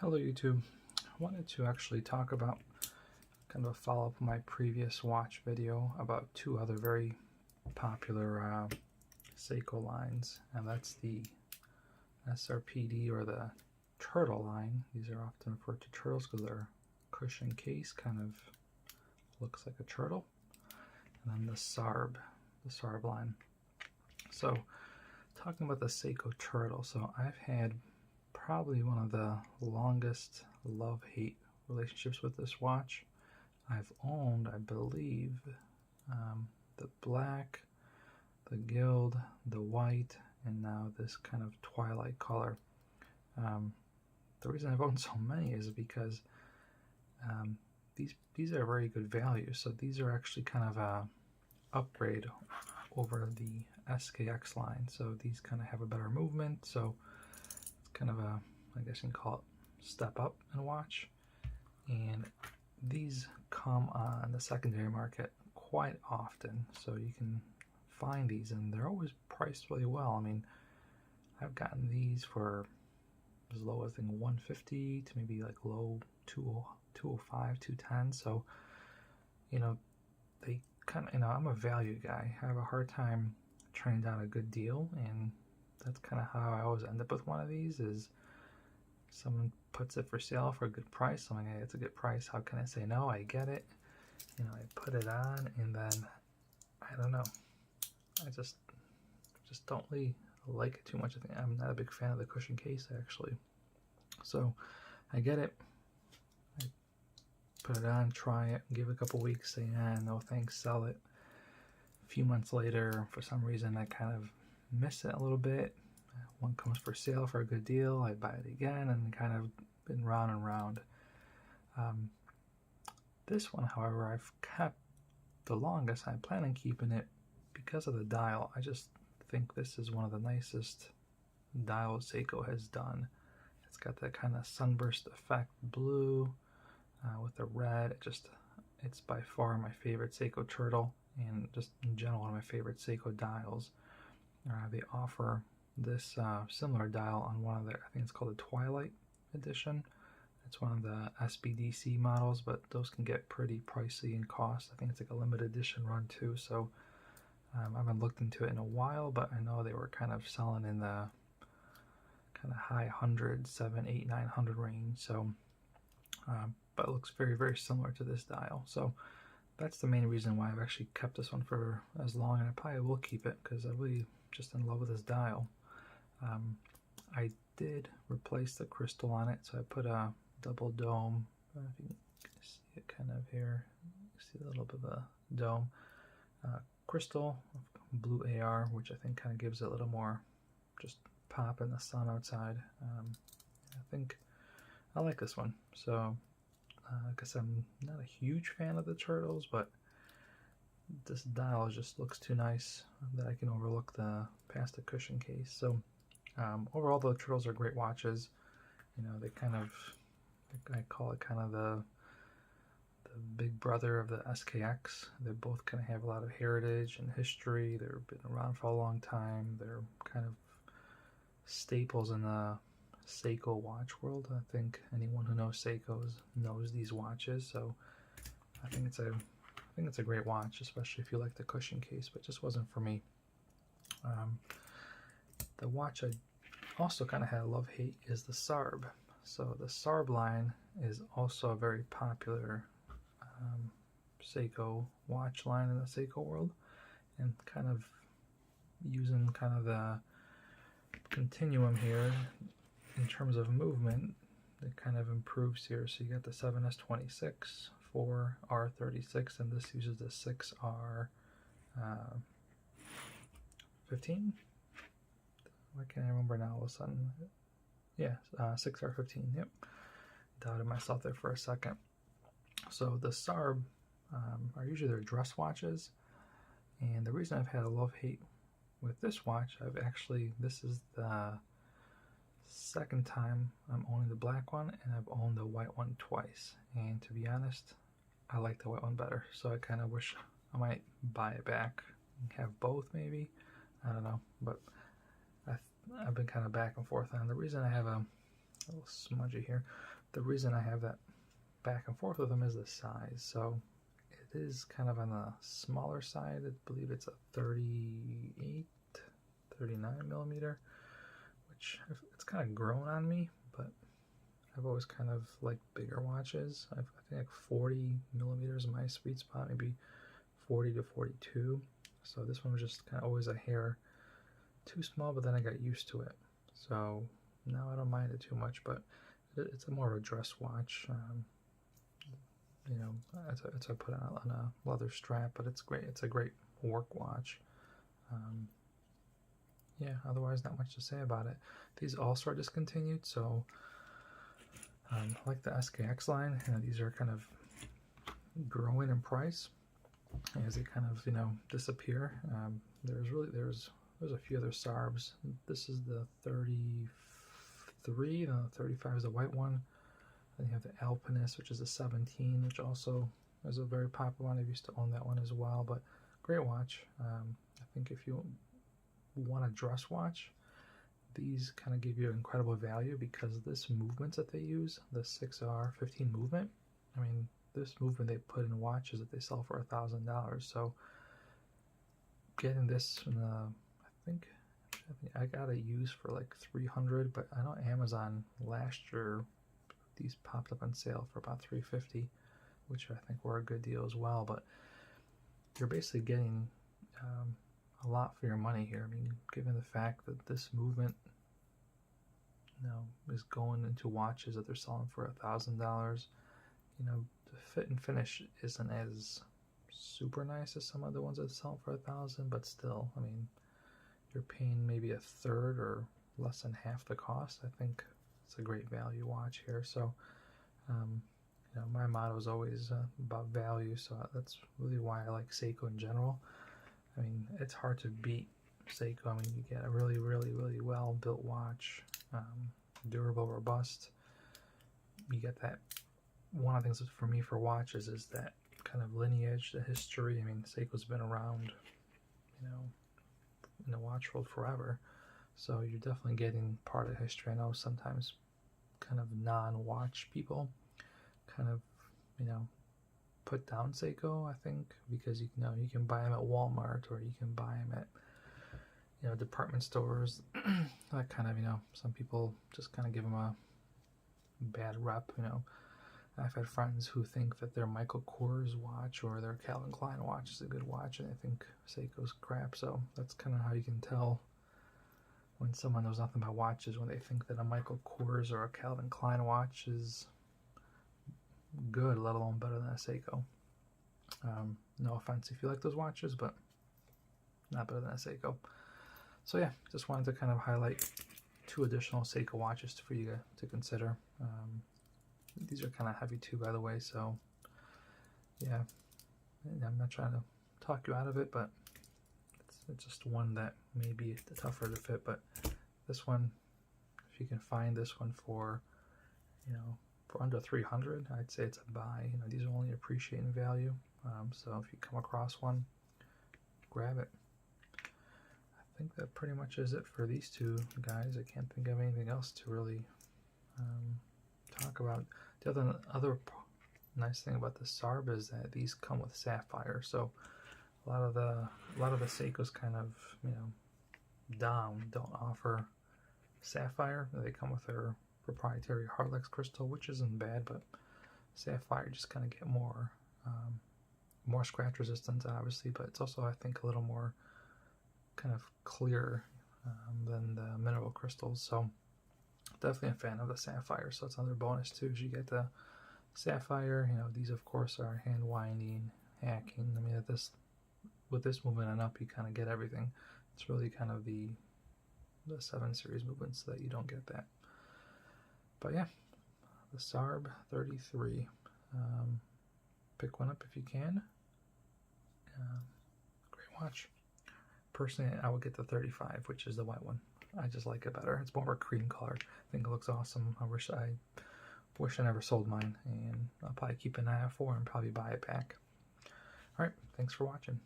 Hello YouTube. I wanted to actually talk about kind of a follow-up of my previous watch video about two other very popular Seiko lines, and that's the SRPD or the turtle line. These are often referred to turtles because their cushion case kind of looks like a turtle. And then the SARB line. So talking about the Seiko turtle, so I've had probably one of the longest love-hate relationships with this watch. I've owned, I believe, the black, the gild, the white, and now this kind of twilight color. The reason I've owned so many is because these are very good value. So these are actually kind of a upgrade over the SKX line. So these kind of have a better movement. So it's kind of a, I guess you can call it step up in a watch. And these come on the secondary market quite often. So you can find these and they're always priced really well. I mean, I've gotten these for as low as I think 150 to maybe like low 205, 210. So, you know, they kind of, I'm a value guy. I have a hard time turning down a good deal, and that's kind of how I always end up with one of these. Is someone puts it for sale for a good price, I'm like, hey, it's a good price, how can I say no? I get it, I put it on, and then I don't know, I just don't really like it too much. I think I'm not a big fan of the cushion case actually, so I get it, I put it on, try it, give it a couple weeks, say no thanks, sell it. A few months later, for some reason, I kind of miss it a little bit. One comes for sale for a good deal, I buy it again, and kind of been round and round. This one, however, I've kept the longest. I plan on keeping it because of the dial. I just think this is one of the nicest dials Seiko has done. It's got that kind of sunburst effect blue with the red. It's by far my favorite Seiko turtle, and just in general one of my favorite Seiko dials. They offer this similar dial on one of their, I think it's called the Twilight edition. It's one of the SBDC models, but those can get pretty pricey in cost. I think it's like a limited edition run too, so I haven't looked into it in a while, but I know they were kind of selling in the kind of high hundreds, 700, 800, 900 range. So but it looks very, very similar to this dial. So that's the main reason why I've actually kept this one for as long, and I probably will keep it because I'm really just in love with this dial. I did replace the crystal on it, so I put a double dome. I don't know if you can see it kind of here. You see a little bit of a dome. Crystal, blue AR, which I think kind of gives it a little more just pop in the sun outside. I think I like this one. So, I guess I'm not a huge fan of the turtles, but this dial just looks too nice that I can overlook past the cushion case. So overall, the turtles are great watches. They kind of, I call it kind of the big brother of the SKX. They both kind of have a lot of heritage and history. They've been around for a long time. They're kind of staples in the Seiko watch world. I think anyone who knows Seikos knows these watches. So I think it's a great watch, especially if you like the cushion case, but it just wasn't for me. The watch I also kind of had a love-hate is the SARB. So the SARB line is also a very popular Seiko watch line in the Seiko world, and kind of using kind of the continuum here in terms of movement, it kind of improves here. So you got the 7S26, 4R36, and this uses the 6R15. Why can't I remember now all of a sudden? Yeah, 6R15, yep. Doubted myself there for a second. So the SARB are usually their dress watches, and the reason I've had a love-hate with this watch, this is the second time I'm owning the black one, and I've owned the white one twice, and to be honest, I like the white one better. So I kind of wish I might buy it back and have both, maybe. I don't know, but I've been kind of back and forth on. The reason I have a a little smudgy here. The reason I have that back and forth with them is the size. So it is kind of on the smaller side. I believe it's a 38, 39 millimeter, which it's kind of grown on me, but I've always kind of liked bigger watches. I think like 40 millimeters is my sweet spot, maybe 40 to 42. So this one was just kind of always a hair too small, but then I got used to it. So now I don't mind it too much, but it's more of a dress watch. You know, it's I put it on a leather strap, but it's great. It's a great work watch. Yeah, otherwise not much to say about it. These also are discontinued, so like the SKX line, you know, these are kind of growing in price as they kind of, you know, disappear. There's a few other SARBs. This is the 33, the 35 is the white one. Then you have the Alpinist, which is a 17, which also is a very popular one. I used to own that one as well, but great watch. I think if you want a dress watch, these kind of give you incredible value because this movements that they use, the 6R15 movement, I mean, this movement they put in watches that they sell for $1,000. So getting this in I think I got it used for like $300, but I know Amazon last year these popped up on sale for about $350, which I think were a good deal as well. But you're basically getting a lot for your money here. I mean, given the fact that this movement, you know, is going into watches that they're selling for $1,000, you know, the fit and finish isn't as super nice as some other ones that sell for $1,000, but still, I mean, you're paying maybe a third or less than half the cost. I think it's a great value watch here. So, you know, my motto is always about value, so that's really why I like Seiko in general. I mean, it's hard to beat Seiko. I mean, you get a really, really, really well built watch, durable, robust. You get that. One of the things for me for watches is that kind of lineage, the history. I mean, Seiko's been around, you know, in the watch world forever, so you're definitely getting part of history. I know sometimes kind of non-watch people kind of, you know, put down Seiko, I think, because you know you can buy them at Walmart or you can buy them at, you know, department stores. That kind of, you know, some people just kind of give them a bad rep. You know, I've had friends who think that their Michael Kors watch or their Calvin Klein watch is a good watch, and they think Seiko's crap. So that's kind of how you can tell when someone knows nothing about watches, when they think that a Michael Kors or a Calvin Klein watch is good, let alone better than a Seiko. No offense if you like those watches, but not better than a Seiko. So yeah, just wanted to kind of highlight two additional Seiko watches for you to consider. These are kind of heavy too, by the way, so yeah, I'm not trying to talk you out of it, but it's just one that may be tougher to fit. But this one, if you can find this one for, you know, for under $300, I'd say it's a buy. You know, these are only appreciating value, so if you come across one, grab it. I think that pretty much is it for these two guys. I can't think of anything else to really talk about. The other nice thing about the SARB is that these come with sapphire, so a lot of the Seikos kind of, you know, don't offer sapphire. They come with their proprietary Harlex crystal, which isn't bad, but sapphire just kind of get more scratch resistance, obviously, but it's also, I think, a little more kind of clear than the mineral crystals. So definitely a fan of the sapphire. So it's another bonus too, is you get the sapphire. You know, these of course are hand winding, hacking. I mean, with this movement and up, you kind of get everything. It's really kind of the 7 series movements that you don't get that. But yeah, the SARB 33. Pick one up if you can. Great watch. Personally, I would get the 35, which is the white one. I just like it better. It's more of a cream color. I think it looks awesome. I wish I never sold mine, and I'll probably keep an eye out for it and probably buy it back. All right, thanks for watching.